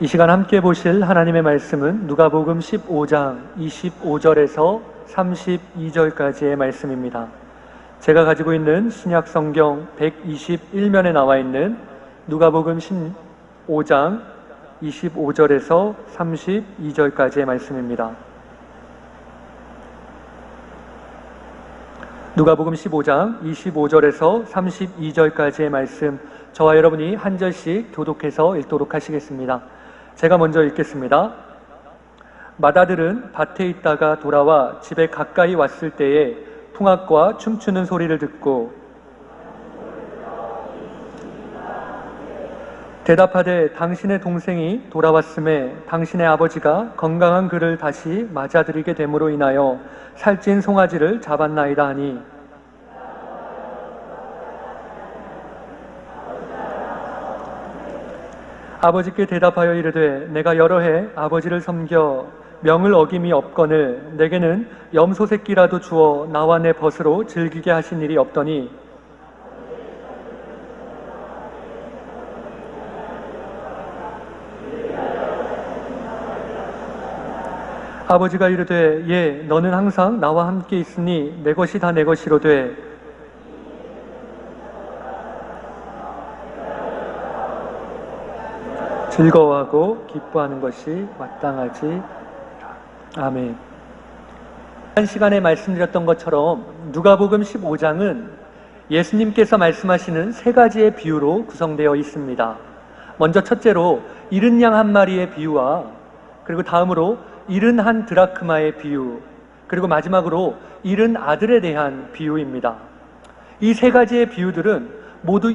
이 시간 함께 보실 하나님의 말씀은 누가복음 15장 25절에서 32절까지의 말씀입니다. 제가 가지고 있는 신약 성경 121면에 나와 있는 누가복음 15장 25절에서 32절까지의 말씀입니다. 누가복음 15장 25절에서 32절까지의 말씀, 저와 여러분이 한 절씩 교독해서 읽도록 하시겠습니다. 제가 먼저 읽겠습니다. 마다들은 밭에 있다가 돌아와 집에 가까이 왔을 때에 풍악과 춤추는 소리를 듣고 대답하되 당신의 동생이 돌아왔음에 당신의 아버지가 건강한 그를 다시 맞아들이게 됨으로 인하여 살찐 송아지를 잡았나이다 하니, 아버지께 대답하여 이르되 내가 여러 해 아버지를 섬겨 명을 어김이 없거늘 내게는 염소 새끼라도 주어 나와 내 벗으로 즐기게 하신 일이 없더니, 아버지가 이르되 예, 너는 항상 나와 함께 있으니 내 것이 다 내 것이로되 즐거워하고 기뻐하는 것이 마땅하지. 아멘. 한 시간에 말씀드렸던 것처럼 누가복음 15장은 예수님께서 말씀하시는 세 가지의 비유로 구성되어 있습니다. 먼저 첫째로 잃은 양 한 마리의 비유와, 그리고 다음으로 잃은 한 드라크마의 비유, 그리고 마지막으로 잃은 아들에 대한 비유입니다. 이 세 가지의 비유들은 모두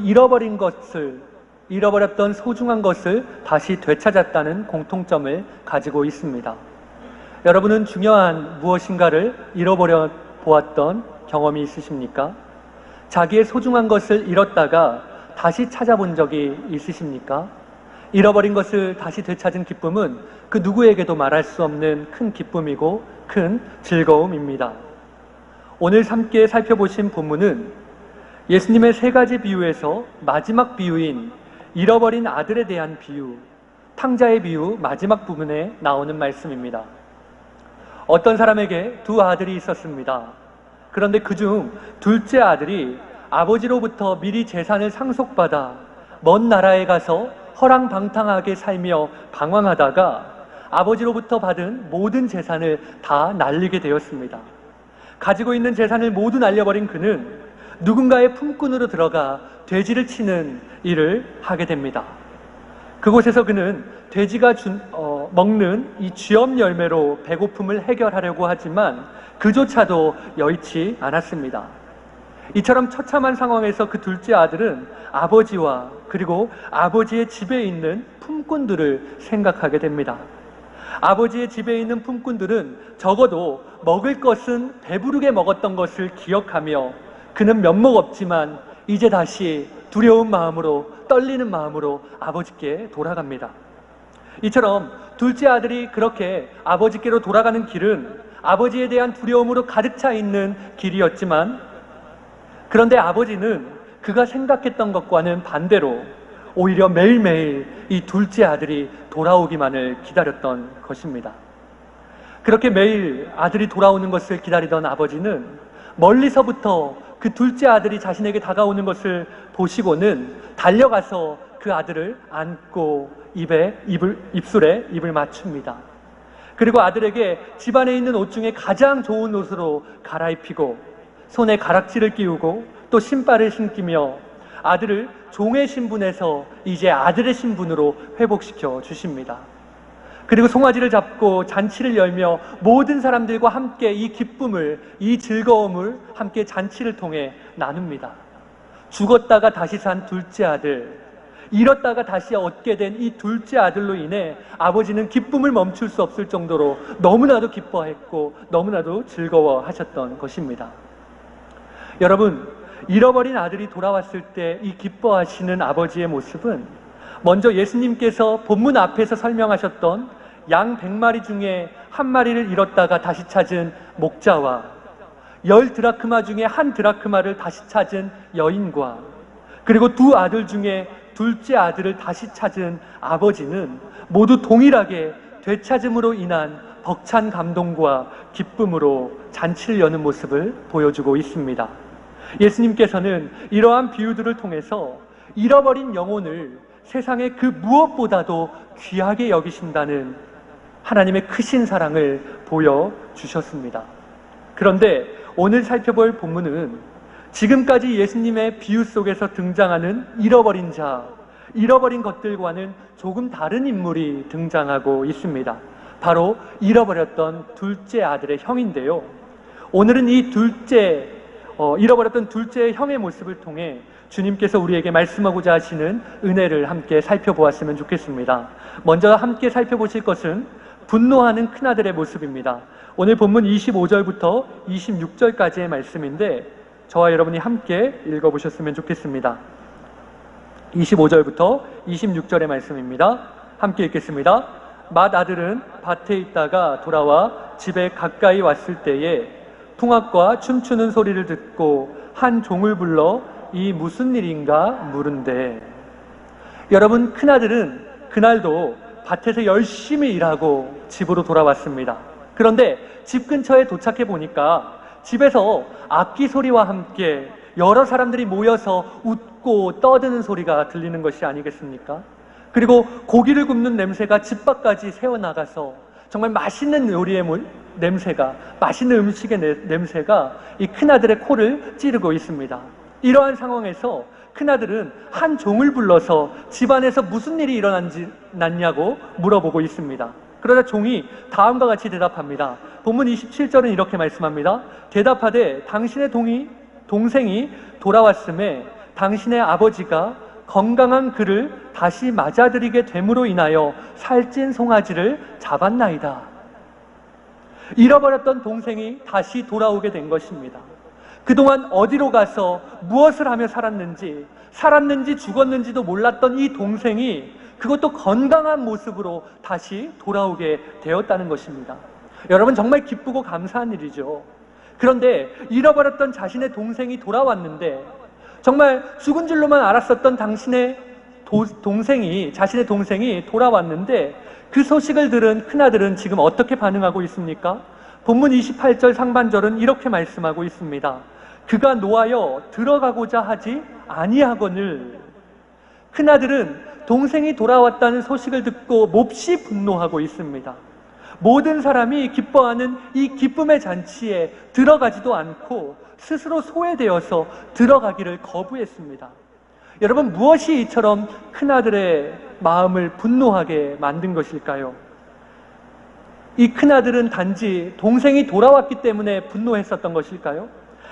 잃어버렸던 소중한 것을 다시 되찾았다는 공통점을 가지고 있습니다. 여러분은 중요한 무엇인가를 잃어버려 보았던 경험이 있으십니까? 자기의 소중한 것을 잃었다가 다시 찾아본 적이 있으십니까? 잃어버린 것을 다시 되찾은 기쁨은 그 누구에게도 말할 수 없는 큰 기쁨이고 큰 즐거움입니다. 오늘 함께 살펴보신 본문은 예수님의 세 가지 비유에서 마지막 비유인 잃어버린 아들에 대한 비유, 탕자의 비유 마지막 부분에 나오는 말씀입니다. 어떤 사람에게 두 아들이 있었습니다. 그런데 그중 둘째 아들이 아버지로부터 미리 재산을 상속받아 먼 나라에 가서 허랑방탕하게 살며 방황하다가 아버지로부터 받은 모든 재산을 다 날리게 되었습니다. 가지고 있는 재산을 모두 날려버린 그는 누군가의 품꾼으로 들어가 돼지를 치는 일을 하게 됩니다. 그곳에서 그는 돼지가 먹는 이 쥐엄 열매로 배고픔을 해결하려고 하지만 그조차도 여의치 않았습니다. 이처럼 처참한 상황에서 그 둘째 아들은 아버지와 그리고 아버지의 집에 있는 품꾼들을 생각하게 됩니다. 아버지의 집에 있는 품꾼들은 적어도 먹을 것은 배부르게 먹었던 것을 기억하며 그는 면목 없지만 이제 다시 두려운 마음으로, 떨리는 마음으로 아버지께 돌아갑니다. 이처럼 둘째 아들이 그렇게 아버지께로 돌아가는 길은 아버지에 대한 두려움으로 가득 차 있는 길이었지만, 그런데 아버지는 그가 생각했던 것과는 반대로 오히려 매일매일 이 둘째 아들이 돌아오기만을 기다렸던 것입니다. 그렇게 매일 아들이 돌아오는 것을 기다리던 아버지는 멀리서부터 그 둘째 아들이 자신에게 다가오는 것을 보시고는 달려가서 그 아들을 안고 입술에 입을 맞춥니다. 그리고 아들에게 집안에 있는 옷 중에 가장 좋은 옷으로 갈아입히고 손에 가락지를 끼우고 또 신발을 신기며 아들을 종의 신분에서 이제 아들의 신분으로 회복시켜 주십니다. 그리고 송아지를 잡고 잔치를 열며 모든 사람들과 함께 이 기쁨을, 이 즐거움을 함께 잔치를 통해 나눕니다. 죽었다가 다시 산 둘째 아들, 잃었다가 다시 얻게 된 이 둘째 아들로 인해 아버지는 기쁨을 멈출 수 없을 정도로 너무나도 기뻐했고 너무나도 즐거워하셨던 것입니다. 여러분, 잃어버린 아들이 돌아왔을 때 이 기뻐하시는 아버지의 모습은 먼저 예수님께서 본문 앞에서 설명하셨던 양 100마리 중에 한 마리를 잃었다가 다시 찾은 목자와 10드라크마 중에 1드라크마를 다시 찾은 여인과 그리고 두 아들 중에 둘째 아들을 다시 찾은 아버지는 모두 동일하게 되찾음으로 인한 벅찬 감동과 기쁨으로 잔치를 여는 모습을 보여주고 있습니다. 예수님께서는 이러한 비유들을 통해서 잃어버린 영혼을 세상의 그 무엇보다도 귀하게 여기신다는 하나님의 크신 사랑을 보여주셨습니다. 그런데 오늘 살펴볼 본문은 지금까지 예수님의 비유 속에서 등장하는 잃어버린 자, 잃어버린 것들과는 조금 다른 인물이 등장하고 있습니다. 바로 잃어버렸던 둘째 아들의 형인데요. 오늘은 이 잃어버렸던 둘째 형의 모습을 통해 주님께서 우리에게 말씀하고자 하시는 은혜를 함께 살펴보았으면 좋겠습니다. 먼저 함께 살펴보실 것은 분노하는 큰아들의 모습입니다. 오늘 본문 25절부터 26절까지의 말씀인데 저와 여러분이 함께 읽어보셨으면 좋겠습니다. 25절부터 26절의 말씀입니다. 함께 읽겠습니다. 맏아들은 밭에 있다가 돌아와 집에 가까이 왔을 때에 풍악과 춤추는 소리를 듣고 한 종을 불러 이 무슨 일인가 물은데, 여러분, 큰아들은 그날도 밭에서 열심히 일하고 집으로 돌아왔습니다. 그런데 집 근처에 도착해 보니까 집에서 악기 소리와 함께 여러 사람들이 모여서 웃고 떠드는 소리가 들리는 것이 아니겠습니까? 그리고 고기를 굽는 냄새가 집 밖까지 새어나가서 정말 맛있는 요리의 냄새가, 맛있는 음식의 냄새가 이 큰아들의 코를 찌르고 있습니다. 이러한 상황에서 큰아들은 한 종을 불러서 집안에서 무슨 일이 일어났냐고 물어보고 있습니다. 그러자 종이 다음과 같이 대답합니다. 본문 27절은 이렇게 말씀합니다. 대답하되 당신의 동생이 돌아왔음에 당신의 아버지가 건강한 그를 다시 맞아들이게 됨으로 인하여 살찐 송아지를 잡았나이다. 잃어버렸던 동생이 다시 돌아오게 된 것입니다. 그동안 어디로 가서 무엇을 하며 살았는지 죽었는지도 몰랐던 이 동생이 그것도 건강한 모습으로 다시 돌아오게 되었다는 것입니다. 여러분, 정말 기쁘고 감사한 일이죠. 그런데 잃어버렸던 자신의 동생이 돌아왔는데, 정말 죽은 줄로만 알았었던 자신의 동생이 돌아왔는데 그 소식을 들은 큰아들은 지금 어떻게 반응하고 있습니까? 본문 28절 상반절은 이렇게 말씀하고 있습니다. 그가 노하여 들어가고자 하지 아니하거늘. 큰아들은 동생이 돌아왔다는 소식을 듣고 몹시 분노하고 있습니다. 모든 사람이 기뻐하는 이 기쁨의 잔치에 들어가지도 않고 스스로 소외되어서 들어가기를 거부했습니다. 여러분, 무엇이 이처럼 큰아들의 마음을 분노하게 만든 것일까요? 이 큰아들은 단지 동생이 돌아왔기 때문에 분노했었던 것일까요?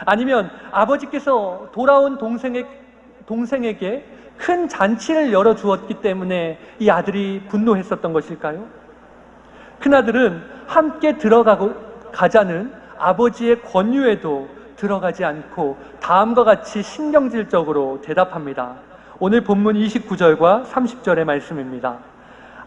아니면 아버지께서 돌아온 동생에게 큰 잔치를 열어주었기 때문에 이 아들이 분노했었던 것일까요? 큰아들은 함께 가자는 아버지의 권유에도 들어가지 않고 다음과 같이 신경질적으로 대답합니다. 오늘 본문 29절과 30절의 말씀입니다.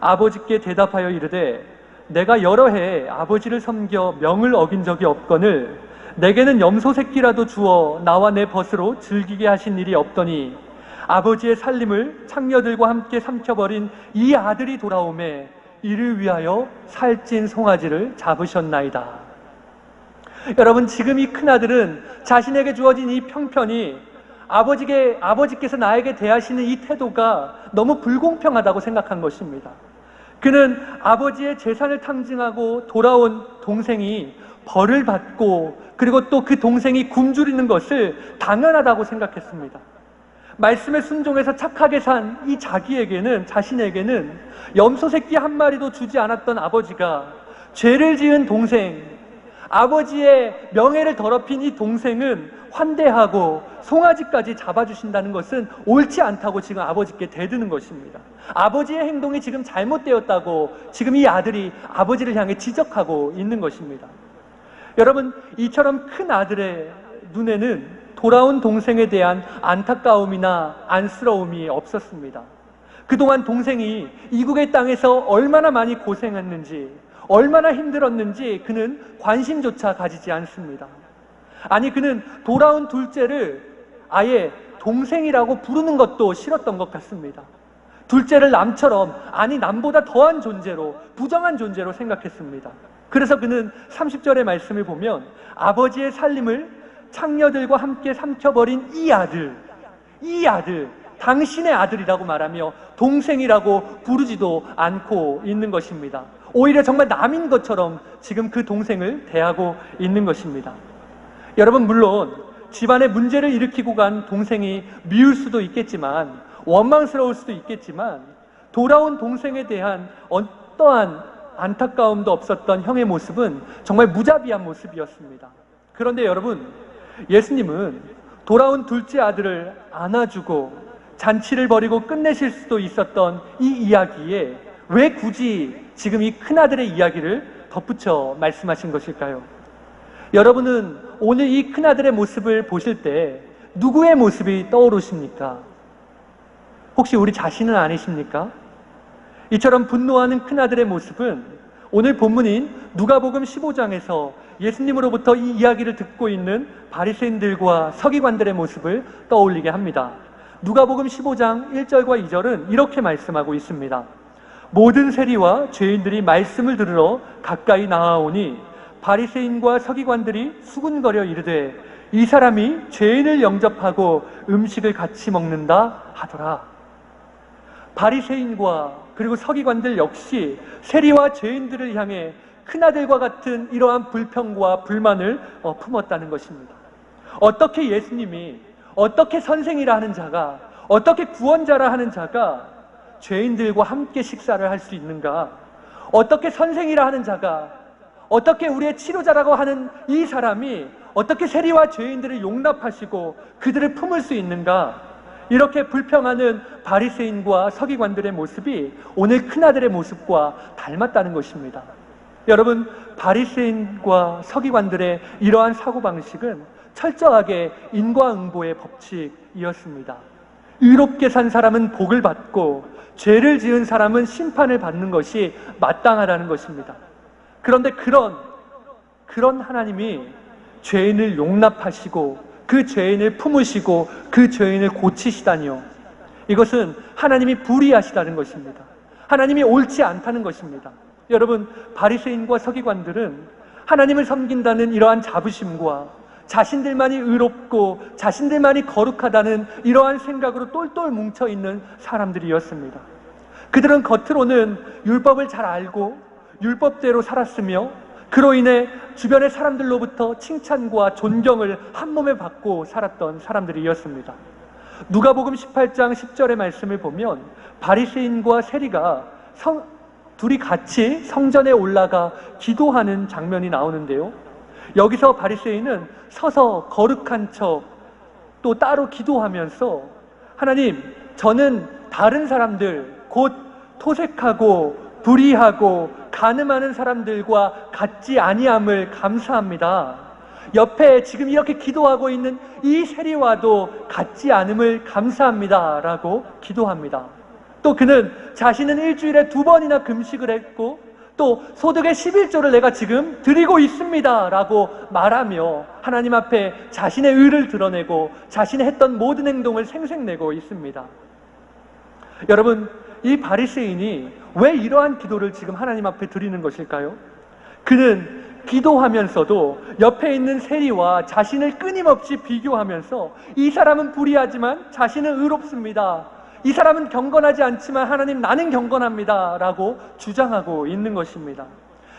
아버지께 대답하여 이르되 내가 여러 해 아버지를 섬겨 명을 어긴 적이 없거늘 내게는 염소 새끼라도 주어 나와 내 벗으로 즐기게 하신 일이 없더니 아버지의 살림을 창녀들과 함께 삼켜버린 이 아들이 돌아오매 이를 위하여 살찐 송아지를 잡으셨나이다. 여러분, 지금 이 큰아들은 자신에게 주어진 이 평편이 아버지께서 나에게 대하시는 이 태도가 너무 불공평하다고 생각한 것입니다. 그는 아버지의 재산을 탕진하고 돌아온 동생이 벌을 받고 그리고 또 그 동생이 굶주리는 것을 당연하다고 생각했습니다. 말씀에 순종해서 착하게 산 이 자신에게는 염소 새끼 한 마리도 주지 않았던 아버지가 죄를 지은 동생, 아버지의 명예를 더럽힌 이 동생은 환대하고 송아지까지 잡아주신다는 것은 옳지 않다고 지금 아버지께 대드는 것입니다. 아버지의 행동이 지금 잘못되었다고 지금 이 아들이 아버지를 향해 지적하고 있는 것입니다. 여러분, 이처럼 큰 아들의 눈에는 돌아온 동생에 대한 안타까움이나 안쓰러움이 없었습니다. 그동안 동생이 이국의 땅에서 얼마나 많이 고생했는지, 얼마나 힘들었는지 그는 관심조차 가지지 않습니다. 아니, 그는 돌아온 둘째를 아예 동생이라고 부르는 것도 싫었던 것 같습니다. 둘째를 남처럼, 아니 남보다 더한 존재로, 부정한 존재로 생각했습니다. 그래서 그는 30절의 말씀을 보면 아버지의 살림을 창녀들과 함께 삼켜버린 이 아들, 당신의 아들이라고 말하며 동생이라고 부르지도 않고 있는 것입니다. 오히려 정말 남인 것처럼 지금 그 동생을 대하고 있는 것입니다. 여러분, 물론 집안에 문제를 일으키고 간 동생이 미울 수도 있겠지만, 원망스러울 수도 있겠지만, 돌아온 동생에 대한 어떠한 안타까움도 없었던 형의 모습은 정말 무자비한 모습이었습니다. 그런데 여러분, 예수님은 돌아온 둘째 아들을 안아주고 잔치를 벌이고 끝내실 수도 있었던 이 이야기에 왜 굳이 지금 이 큰아들의 이야기를 덧붙여 말씀하신 것일까요? 여러분은 오늘 이 큰아들의 모습을 보실 때 누구의 모습이 떠오르십니까? 혹시 우리 자신은 아니십니까? 이처럼 분노하는 큰아들의 모습은 오늘 본문인 누가복음 15장에서 예수님으로부터 이 이야기를 듣고 있는 바리새인들과 서기관들의 모습을 떠올리게 합니다. 누가복음 15장 1절과 2절은 이렇게 말씀하고 있습니다. 모든 세리와 죄인들이 말씀을 들으러 가까이 나아오니 바리새인과 서기관들이 수군거려 이르되 이 사람이 죄인을 영접하고 음식을 같이 먹는다 하더라. 바리새인과 그리고 서기관들 역시 세리와 죄인들을 향해 큰아들과 같은 이러한 불평과 불만을 품었다는 것입니다. 어떻게 예수님이, 어떻게 선생이라 하는 자가, 어떻게 구원자라 하는 자가 죄인들과 함께 식사를 할 수 있는가? 어떻게 선생이라 하는 자가, 어떻게 우리의 치료자라고 하는 이 사람이 어떻게 세리와 죄인들을 용납하시고 그들을 품을 수 있는가? 이렇게 불평하는 바리새인과 서기관들의 모습이 오늘 큰아들의 모습과 닮았다는 것입니다. 여러분, 바리새인과 서기관들의 이러한 사고방식은 철저하게 인과응보의 법칙이었습니다. 의롭게 산 사람은 복을 받고 죄를 지은 사람은 심판을 받는 것이 마땅하다는 것입니다. 그런데 그런 하나님이 죄인을 용납하시고 그 죄인을 품으시고 그 죄인을 고치시다니요. 이것은 하나님이 불의하시다는 것입니다. 하나님이 옳지 않다는 것입니다. 여러분, 바리새인과 서기관들은 하나님을 섬긴다는 이러한 자부심과 자신들만이 의롭고 자신들만이 거룩하다는 이러한 생각으로 똘똘 뭉쳐있는 사람들이었습니다. 그들은 겉으로는 율법을 잘 알고 율법대로 살았으며 그로 인해 주변의 사람들로부터 칭찬과 존경을 한몸에 받고 살았던 사람들이었습니다. 누가복음 18장 10절의 말씀을 보면 바리새인과 세리가 둘이 같이 성전에 올라가 기도하는 장면이 나오는데요. 여기서 바리새인은 서서 거룩한 척 또 따로 기도하면서 하나님, 저는 다른 사람들, 곧 토색하고 불의하고 간음하는 사람들과 같지 아니함을 감사합니다. 옆에 지금 이렇게 기도하고 있는 이 세리와도 같지 않음을 감사합니다 라고 기도합니다. 또 그는 자신은 일주일에 2번이나 금식을 했고 또 소득의 11조를 내가 지금 드리고 있습니다 라고 말하며 하나님 앞에 자신의 의를 드러내고 자신이 했던 모든 행동을 생색내고 있습니다. 여러분, 이 바리새인이 왜 이러한 기도를 지금 하나님 앞에 드리는 것일까요? 그는 기도하면서도 옆에 있는 세리와 자신을 끊임없이 비교하면서 이 사람은 불의하지만 자신은 의롭습니다. 이 사람은 경건하지 않지만 하나님, 나는 경건합니다 라고 주장하고 있는 것입니다.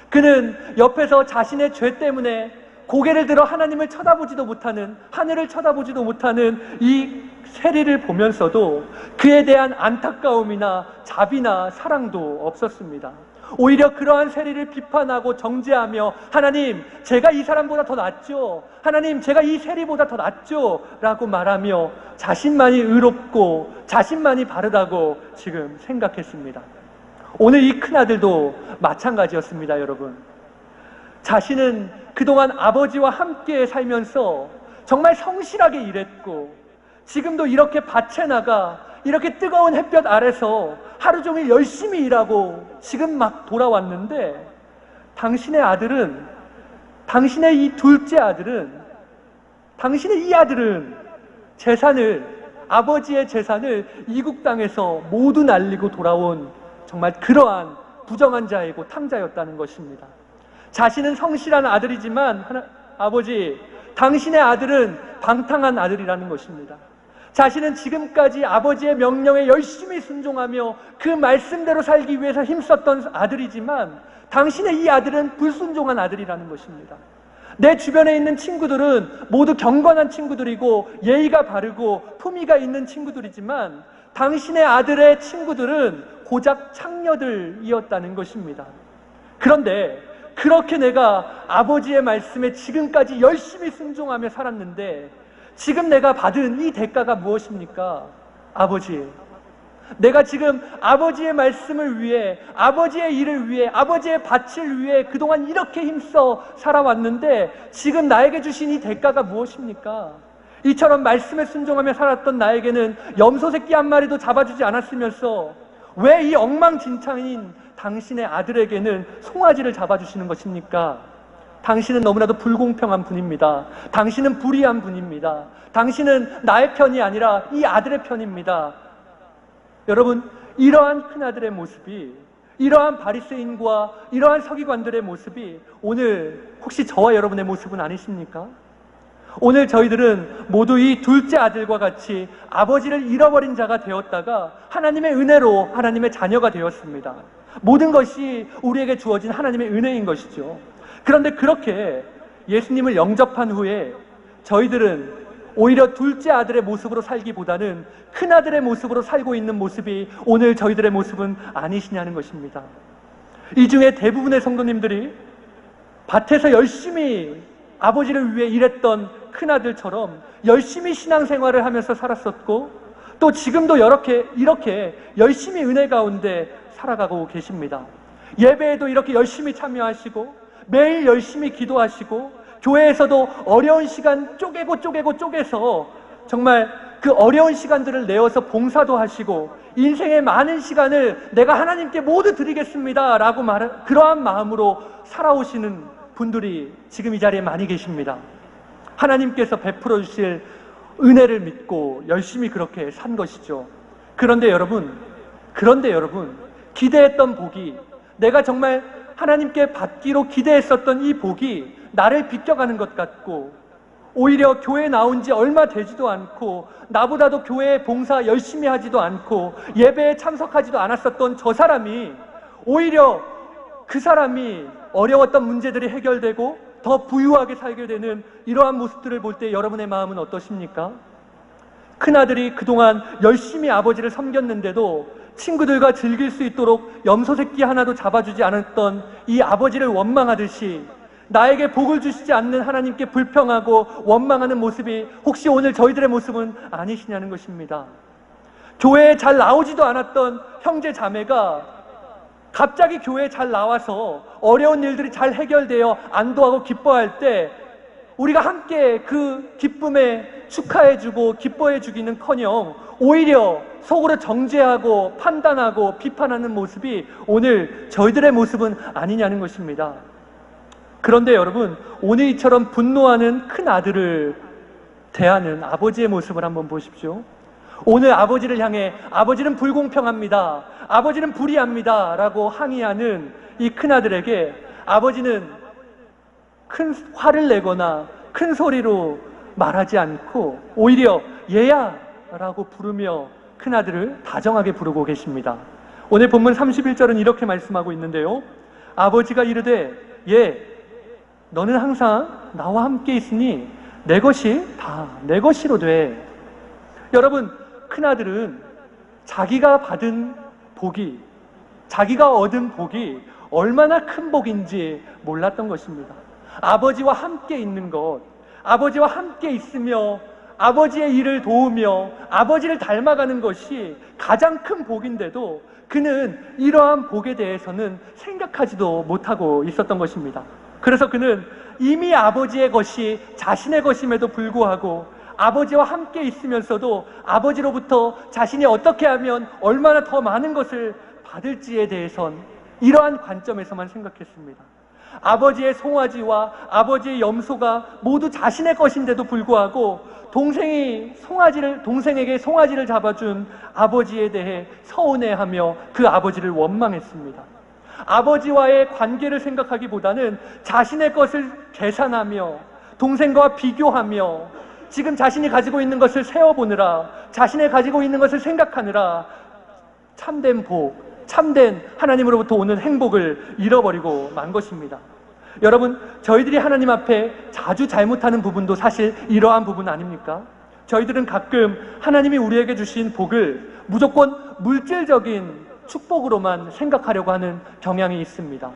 그는 옆에서 자신의 죄 때문에 고개를 들어 하나님을 쳐다보지도 못하는, 하늘을 쳐다보지도 못하는 이 세리를 보면서도 그에 대한 안타까움이나 자비나 사랑도 없었습니다. 오히려 그러한 세리를 비판하고 정죄하며 하나님, 제가 이 사람보다 더 낫죠. 하나님, 제가 이 세리보다 더 낫죠 라고 말하며 자신만이 의롭고 자신만이 바르다고 지금 생각했습니다. 오늘 이 큰아들도 마찬가지였습니다. 여러분, 자신은 그동안 아버지와 함께 살면서 정말 성실하게 일했고 지금도 이렇게 밭에 나가 이렇게 뜨거운 햇볕 아래서 하루 종일 열심히 일하고 지금 막 돌아왔는데 당신의 아들은, 당신의 이 둘째 아들은, 당신의 이 아들은 재산을 아버지의 재산을 이국 땅에서 모두 날리고 돌아온 정말 그러한 부정한 자이고 탕자였다는 것입니다. 자신은 성실한 아들이지만 아버지, 당신의 아들은 방탕한 아들이라는 것입니다. 자신은 지금까지 아버지의 명령에 열심히 순종하며 그 말씀대로 살기 위해서 힘썼던 아들이지만 당신의 이 아들은 불순종한 아들이라는 것입니다. 내 주변에 있는 친구들은 모두 경건한 친구들이고 예의가 바르고 품위가 있는 친구들이지만 당신의 아들의 친구들은 고작 창녀들이었다는 것입니다. 그런데 그렇게 내가 아버지의 말씀에 지금까지 열심히 순종하며 살았는데 지금 내가 받은 이 대가가 무엇입니까? 아버지, 내가 지금 아버지의 말씀을 위해, 아버지의 일을 위해, 아버지의 밭을 위해 그동안 이렇게 힘써 살아왔는데 지금 나에게 주신 이 대가가 무엇입니까? 이처럼 말씀에 순종하며 살았던 나에게는 염소 새끼 한 마리도 잡아주지 않았으면서 왜 이 엉망진창인 당신의 아들에게는 송아지를 잡아주시는 것입니까? 당신은 너무나도 불공평한 분입니다. 당신은 불의한 분입니다. 당신은 나의 편이 아니라 이 아들의 편입니다. 여러분, 이러한 큰아들의 모습이, 이러한 바리새인과 이러한 서기관들의 모습이 오늘 혹시 저와 여러분의 모습은 아니십니까? 오늘 저희들은 모두 이 둘째 아들과 같이 아버지를 잃어버린 자가 되었다가 하나님의 은혜로 하나님의 자녀가 되었습니다. 모든 것이 우리에게 주어진 하나님의 은혜인 것이죠. 그런데 그렇게 예수님을 영접한 후에 저희들은 오히려 둘째 아들의 모습으로 살기보다는 큰아들의 모습으로 살고 있는 모습이 오늘 저희들의 모습은 아니시냐는 것입니다. 이 중에 대부분의 성도님들이 밭에서 열심히 아버지를 위해 일했던 큰아들처럼 열심히 신앙생활을 하면서 살았었고 또 지금도 이렇게 열심히 은혜 가운데 살아가고 계십니다. 예배에도 이렇게 열심히 참여하시고 매일 열심히 기도하시고 교회에서도 어려운 시간 쪼개서 정말 그 어려운 시간들을 내어서 봉사도 하시고 인생의 많은 시간을 내가 하나님께 모두 드리겠습니다 라고 그러한 마음으로 살아오시는 분들이 지금 이 자리에 많이 계십니다. 하나님께서 베풀어 주실 은혜를 믿고 열심히 그렇게 산 것이죠. 그런데 여러분 기대했던 복이, 내가 정말 하나님께 받기로 기대했었던 이 복이 나를 비껴가는 것 같고 오히려 교회에 나온 지 얼마 되지도 않고 나보다도 교회에 봉사 열심히 하지도 않고 예배에 참석하지도 않았었던 저 사람이 오히려 그 사람이 어려웠던 문제들이 해결되고 더 부유하게 살게 되는 이러한 모습들을 볼 때 여러분의 마음은 어떠십니까? 큰아들이 그동안 열심히 아버지를 섬겼는데도 친구들과 즐길 수 있도록 염소 새끼 하나도 잡아주지 않았던 이 아버지를 원망하듯이 나에게 복을 주시지 않는 하나님께 불평하고 원망하는 모습이 혹시 오늘 저희들의 모습은 아니시냐는 것입니다. 교회에 잘 나오지도 않았던 형제 자매가 갑자기 교회에 잘 나와서 어려운 일들이 잘 해결되어 안도하고 기뻐할 때 우리가 함께 그 기쁨에 축하해주고 기뻐해주기는커녕 오히려 속으로 정죄하고 판단하고 비판하는 모습이 오늘 저희들의 모습은 아니냐는 것입니다. 그런데 여러분, 오늘 이처럼 분노하는 큰 아들을 대하는 아버지의 모습을 한번 보십시오. 오늘 아버지를 향해 아버지는 불공평합니다, 아버지는 불의합니다 라고 항의하는 이 큰아들에게 아버지는 큰 화를 내거나 큰 소리로 말하지 않고 오히려 얘야 라고 부르며 큰아들을 다정하게 부르고 계십니다. 오늘 본문 31절은 이렇게 말씀하고 있는데요, 아버지가 이르되 얘 너는 항상 나와 함께 있으니 내 것이 다 내 것이로 돼. 여러분, 큰아들은 자기가 받은 복이, 자기가 얻은 복이 얼마나 큰 복인지 몰랐던 것입니다. 아버지와 함께 있는 것, 아버지와 함께 있으며 아버지의 일을 도우며 아버지를 닮아가는 것이 가장 큰 복인데도 그는 이러한 복에 대해서는 생각하지도 못하고 있었던 것입니다. 그래서 그는 이미 아버지의 것이 자신의 것임에도 불구하고 아버지와 함께 있으면서도 아버지로부터 자신이 어떻게 하면 얼마나 더 많은 것을 받을지에 대해선 이러한 관점에서만 생각했습니다. 아버지의 송아지와 아버지의 염소가 모두 자신의 것인데도 불구하고 동생에게 송아지를 잡아준 아버지에 대해 서운해하며 그 아버지를 원망했습니다. 아버지와의 관계를 생각하기보다는 자신의 것을 계산하며 동생과 비교하며 지금 자신이 가지고 있는 것을 세어보느라, 자신의 가지고 있는 것을 생각하느라 참된 참된 하나님으로부터 오는 행복을 잃어버리고 만 것입니다. 여러분, 저희들이 하나님 앞에 자주 잘못하는 부분도 사실 이러한 부분 아닙니까? 저희들은 가끔 하나님이 우리에게 주신 복을 무조건 물질적인 축복으로만 생각하려고 하는 경향이 있습니다.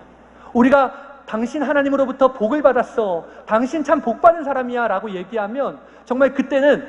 우리가 당신 하나님으로부터 복을 받았어, 당신 참 복받은 사람이야 라고 얘기하면 정말 그때는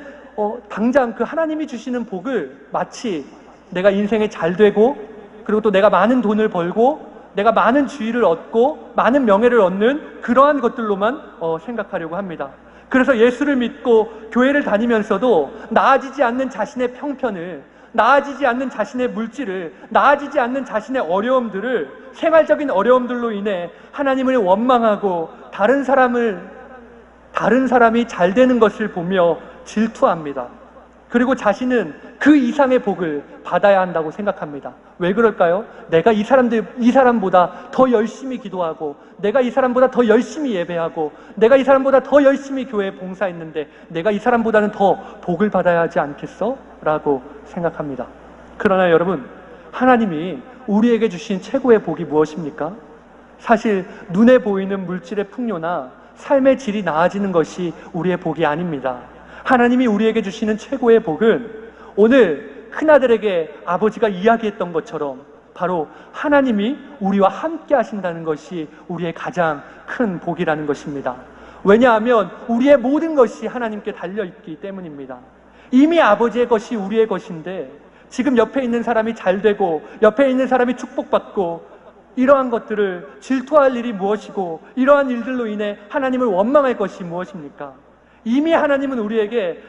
당장 그 하나님이 주시는 복을 마치 내가 인생에 잘 되고, 그리고 또 내가 많은 돈을 벌고, 내가 많은 지위를 얻고 많은 명예를 얻는 그러한 것들로만 생각하려고 합니다. 그래서 예수를 믿고 교회를 다니면서도 나아지지 않는 자신의 형편을, 나아지지 않는 자신의 물질을, 나아지지 않는 자신의 어려움들을, 생활적인 어려움들로 인해 하나님을 원망하고 다른 사람이 잘 되는 것을 보며 질투합니다. 그리고 자신은 그 이상의 복을 받아야 한다고 생각합니다. 왜 그럴까요? 내가 이 사람보다 더 열심히 기도하고, 내가 이 사람보다 더 열심히 예배하고, 내가 이 사람보다 더 열심히 교회에 봉사했는데 내가 이 사람보다는 더 복을 받아야 하지 않겠어? 라고 생각합니다. 그러나 여러분, 하나님이 우리에게 주신 최고의 복이 무엇입니까? 사실 눈에 보이는 물질의 풍요나 삶의 질이 나아지는 것이 우리의 복이 아닙니다. 하나님이 우리에게 주시는 최고의 복은 오늘 큰아들에게 아버지가 이야기했던 것처럼 바로 하나님이 우리와 함께 하신다는 것이 우리의 가장 큰 복이라는 것입니다. 왜냐하면 우리의 모든 것이 하나님께 달려있기 때문입니다. 이미 아버지의 것이 우리의 것인데 지금 옆에 있는 사람이 잘 되고 옆에 있는 사람이 축복받고 이러한 것들을 질투할 일이 무엇이고 이러한 일들로 인해 하나님을 원망할 것이 무엇입니까? 이미 하나님은 우리에게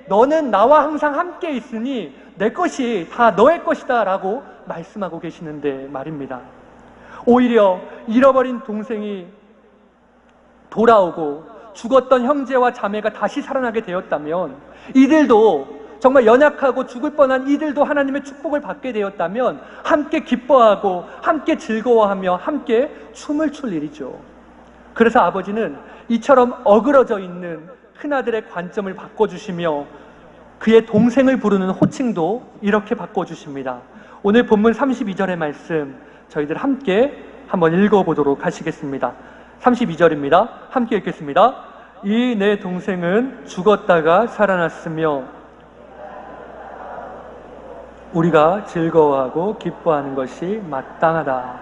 너는 나와 항상 함께 있으니 내 것이 다 너의 것이다 라고 말씀하고 계시는데 말입니다. 오히려 잃어버린 동생이 돌아오고 죽었던 형제와 자매가 다시 살아나게 되었다면, 이들도 정말 연약하고 죽을 뻔한 이들도 하나님의 축복을 받게 되었다면 함께 기뻐하고 함께 즐거워하며 함께 춤을 출 일이죠. 그래서 아버지는 이처럼 어그러져 있는 큰아들의 관점을 바꿔주시며 그의 동생을 부르는 호칭도 이렇게 바꿔주십니다. 오늘 본문 32절의 말씀 저희들 함께 한번 읽어보도록 하시겠습니다. 32절입니다. 함께 읽겠습니다. 이 내 동생은 죽었다가 살아났으며 우리가 즐거워하고 기뻐하는 것이 마땅하다.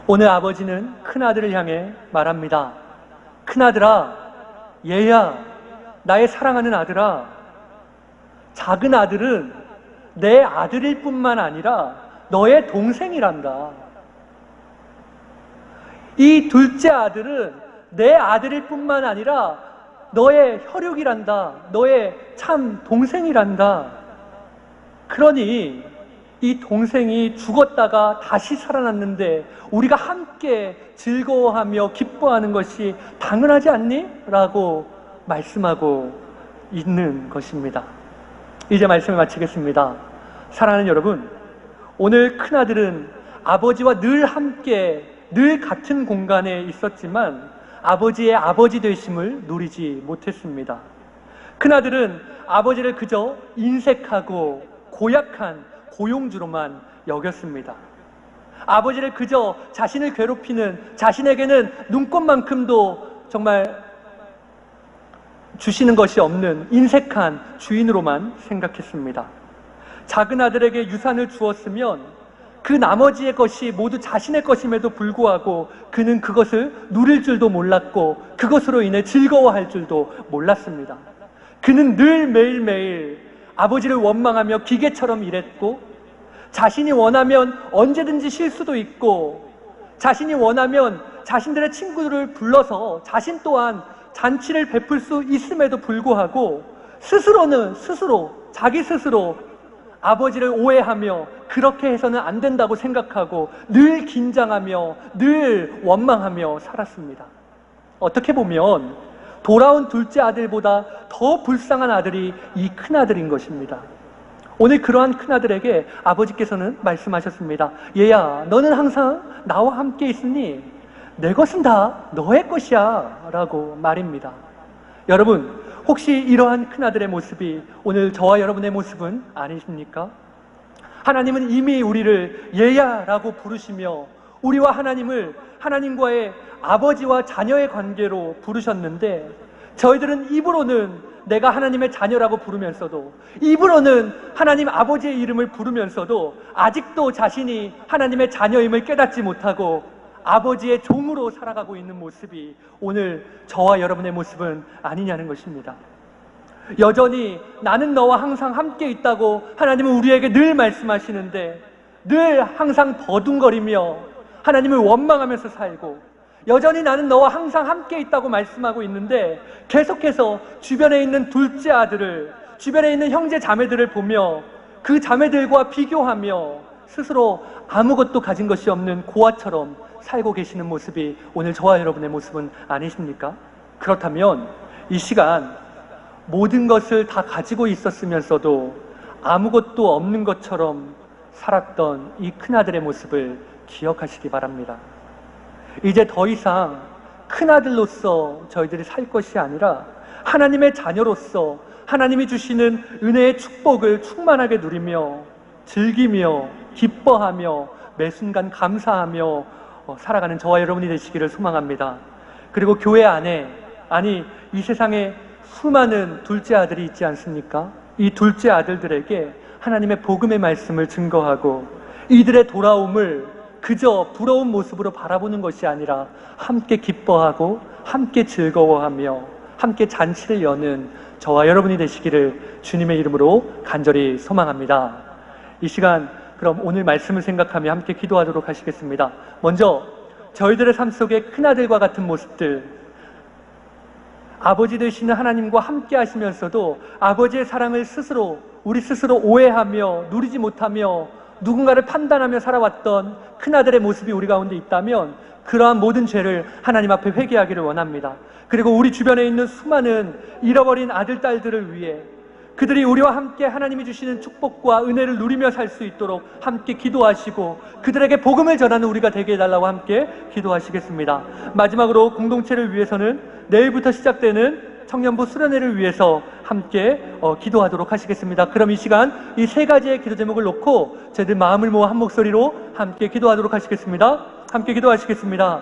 오늘 아버지는 큰아들을 향해 말합니다. 큰아들아, 얘야, 나의 사랑하는 아들아, 작은 아들은 내 아들일 뿐만 아니라 너의 동생이란다. 이 둘째 아들은 내 아들일 뿐만 아니라 너의 혈육이란다. 너의 참 동생이란다. 그러니 이 동생이 죽었다가 다시 살아났는데 우리가 함께 즐거워하며 기뻐하는 것이 당연하지 않니? 라고 말씀하고 있는 것입니다. 이제 말씀을 마치겠습니다. 사랑하는 여러분, 오늘 큰아들은 아버지와 늘 함께 늘 같은 공간에 있었지만 아버지의 아버지 되심을 누리지 못했습니다. 큰아들은 아버지를 그저 인색하고 고약한 고용주로만 여겼습니다. 아버지를 그저 자신을 괴롭히는, 자신에게는 눈꽃만큼도 정말 주시는 것이 없는 인색한 주인으로만 생각했습니다. 작은 아들에게 유산을 주었으면 그 나머지의 것이 모두 자신의 것임에도 불구하고 그는 그것을 누릴 줄도 몰랐고 그것으로 인해 즐거워할 줄도 몰랐습니다. 그는 늘 매일매일 아버지를 원망하며 기계처럼 일했고, 자신이 원하면 언제든지 쉴 수도 있고, 자신이 원하면 자신들의 친구들을 불러서 자신 또한 잔치를 베풀 수 있음에도 불구하고 자기 스스로 아버지를 오해하며 그렇게 해서는 안 된다고 생각하고 늘 긴장하며 늘 원망하며 살았습니다. 어떻게 보면 돌아온 둘째 아들보다 더 불쌍한 아들이 이 큰아들인 것입니다. 오늘 그러한 큰아들에게 아버지께서는 말씀하셨습니다. 얘야, 너는 항상 나와 함께 있으니 내 것은 다 너의 것이야 라고 말입니다. 여러분, 혹시 이러한 큰아들의 모습이 오늘 저와 여러분의 모습은 아니십니까? 하나님은 이미 우리를 얘야라고 부르시며 우리와 하나님을 하나님과의 아버지와 자녀의 관계로 부르셨는데, 저희들은 입으로는 내가 하나님의 자녀라고 부르면서도, 입으로는 하나님 아버지의 이름을 부르면서도 아직도 자신이 하나님의 자녀임을 깨닫지 못하고 아버지의 종으로 살아가고 있는 모습이 오늘 저와 여러분의 모습은 아니냐는 것입니다. 여전히 나는 너와 항상 함께 있다고 하나님은 우리에게 늘 말씀하시는데, 늘 항상 버둥거리며 하나님을 원망하면서 살고, 여전히 나는 너와 항상 함께 있다고 말씀하고 있는데 계속해서 주변에 있는 둘째 아들을, 주변에 있는 형제 자매들을 보며 그 자매들과 비교하며 스스로 아무것도 가진 것이 없는 고아처럼 살고 계시는 모습이 오늘 저와 여러분의 모습은 아니십니까? 그렇다면 이 시간 모든 것을 다 가지고 있었으면서도 아무것도 없는 것처럼 살았던 이 큰아들의 모습을 기억하시기 바랍니다. 이제 더 이상 큰아들로서 저희들이 살 것이 아니라 하나님의 자녀로서 하나님이 주시는 은혜의 축복을 충만하게 누리며 즐기며 기뻐하며 매 순간 감사하며 살아가는 저와 여러분이 되시기를 소망합니다. 그리고 교회 안에, 아니 이 세상에 수많은 둘째 아들이 있지 않습니까? 이 둘째 아들들에게 하나님의 복음의 말씀을 증거하고 이들의 돌아옴을 그저 부러운 모습으로 바라보는 것이 아니라 함께 기뻐하고 함께 즐거워하며 함께 잔치를 여는 저와 여러분이 되시기를 주님의 이름으로 간절히 소망합니다. 이 시간 그럼 오늘 말씀을 생각하며 함께 기도하도록 하시겠습니다. 먼저 저희들의 삶 속에 큰아들과 같은 모습들, 아버지 되시는 하나님과 함께 하시면서도 아버지의 사랑을 우리 스스로 오해하며 누리지 못하며 누군가를 판단하며 살아왔던 큰아들의 모습이 우리 가운데 있다면 그러한 모든 죄를 하나님 앞에 회개하기를 원합니다. 그리고 우리 주변에 있는 수많은 잃어버린 아들, 딸들을 위해 그들이 우리와 함께 하나님이 주시는 축복과 은혜를 누리며 살 수 있도록 함께 기도하시고 그들에게 복음을 전하는 우리가 되게 해달라고 함께 기도하시겠습니다. 마지막으로 공동체를 위해서는 내일부터 시작되는 청년부 수련회를 위해서 함께 기도하도록 하시겠습니다. 그럼 이 시간 이 세 가지의 기도 제목을 놓고 저희들 마음을 모아 한 목소리로 함께 기도하도록 하시겠습니다. 함께 기도하시겠습니다.